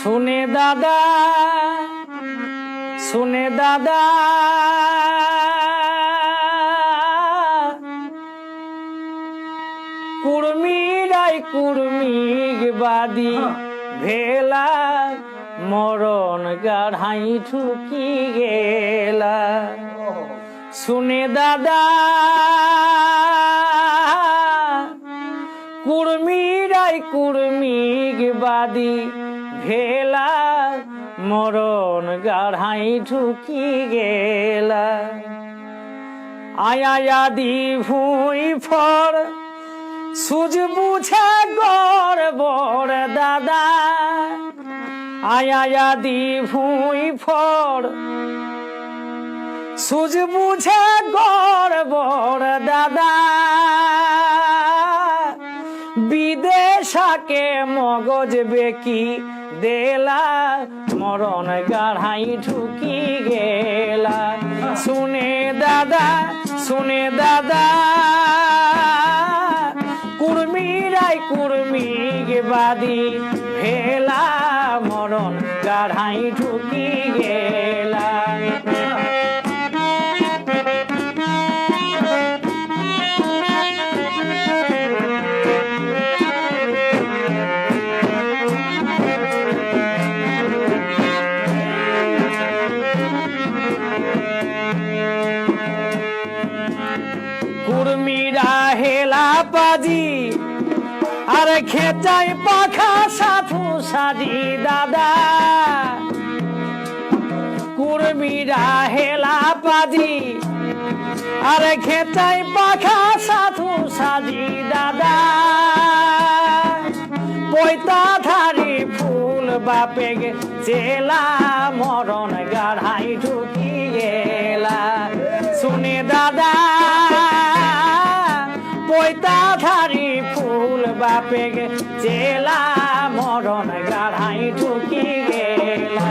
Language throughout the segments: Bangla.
শুনে দাদা শুনে দাদা কুর্মিরাই কুর্মিবাদী ভেলা মরণ গাঢ়াই ঠুকি গেলা শুনে দাদা কুর্মিরাই কুর্মিবাদী ভেলা মরণ গাঢ়াই ঠুকি গেলা আয়াদি ভুঁই ফর সুজ বুঝে গড় বড় দাদা আয়াদি ভুঁই ফর সুজ বুঝে গড় বড় দাদা বিদেশাকে মগজ বেকি দেলা মরণ গাঢ়াই ঠুকি গেলা শুনে দাদা কুর্মিরাই কুর্মিবাদী ভেলা মরণ গাঢ়াই ঠুকি গেলা কুর্মিরা হেলা পাজি আর খেচাই পাখা সাধু সাজি দাদা কুর্মিরা হেলা পাজি আর খেচাই পাখা সাধু সাজি দাদা পৈতাধারী ফুল বাপে চেলা মরণ গাঢ়াই ঢুকি গেলা শুনে দাদা পৈতাধারী ফুল বাপে চেলা মরণ গাঢ়াই ঢুকি গেলা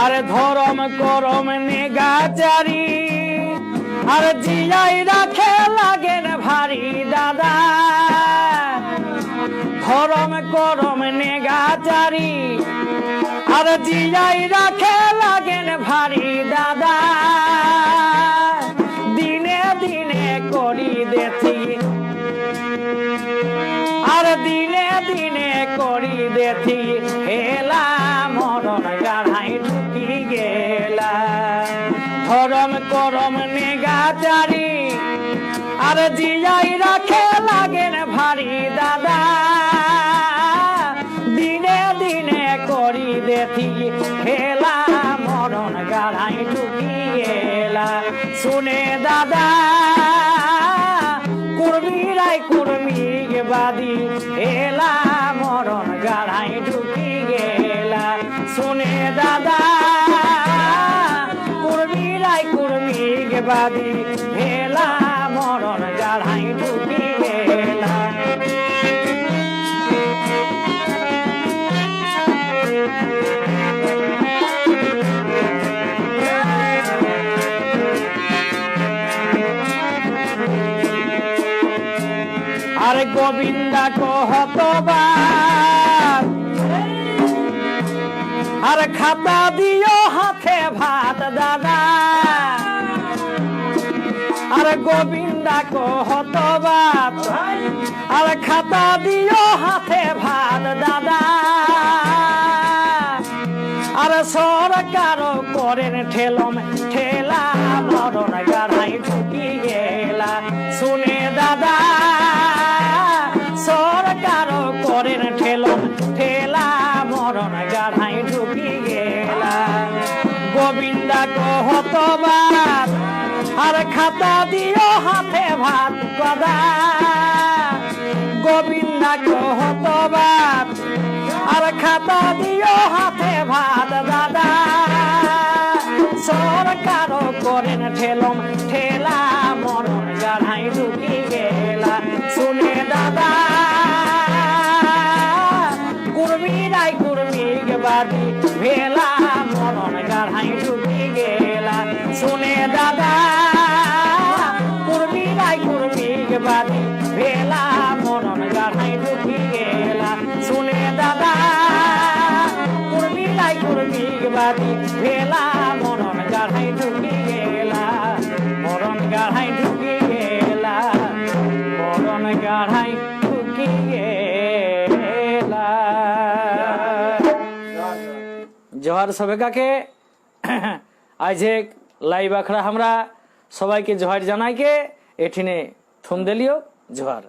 আর ধরম করম নেগাচারি আর জিয়াই রাখে লাগেন ভারী দাদা ধরম করম নেগাচারি আর জিয়াই রাখে লাগেন ভারী দাদা দিনে দিনে করি দেখি আর দিনে দিনে করি দেখি হেলা মরণ গাঢ়াই ঢুকি গেলা ধরম করম নেগাচারি আর জিয়াই রাখে লাগেন ভারী দাদা দিনে দিনে করি দেখি হেলা মরণ গাঢ়াই ঢুকি গেলা শুনে দাদা কুর্মিরাই কুর্মিবাদী হেলা মরণ গাঢ়াই ঢুকি গেলা শুনে দাদা কুর্মিরাই কুর্মিবাদী হেলা মরণ গাঢ়াই ঢুকি গেলা আরে গোবিন্দা কহতবার আর খাতা দিও হাতে ভাত দাদা আর গোবিন্দা কহতবার আর খাতা দিও হাতে ভাত দাদা আর সরকার করেন ঠেলম ঠেলা মরণ গাঢ়াই ঢুকি গেলা শুনে দাদা সরকার করেন ঠেলম ঠেলা মরণ গাঢ়াই ঢুকি গেলা গোবিন্দা কহতবার আর খাতা দিও হাতে ভাত কদা গোবিন্দা কহতবার আর খাতা দিও হাতে ভাত দাদা সরকার হরেন ঠেলম ঠেলা মরণ গাড়াই ঢুকি গেলা শুনে দাদা কুর্মিরাই কুর্মি বাদি ভেলা মরণ গাড়াই ঢুকি গেলা শুনে দাদা কুর্মিরাই কুর্মি বাদি ভেলা মরণ গাড়াই ঢুকি গেলা শুনে দাদা কুর্মিরাই কুর্মি বাদি ভেলা মরণ গাড়াই ঢুকি গেলা মরণ গাড়াই ঢুকি গেলা মরণ গাড়াই ঢুকি গেলা। জোহার সবেকাকে আজ এক লাইভ আখড়া আমরা সবাইকে জোহার জানাইকে এঠিনে থুম দিলিও জোহার।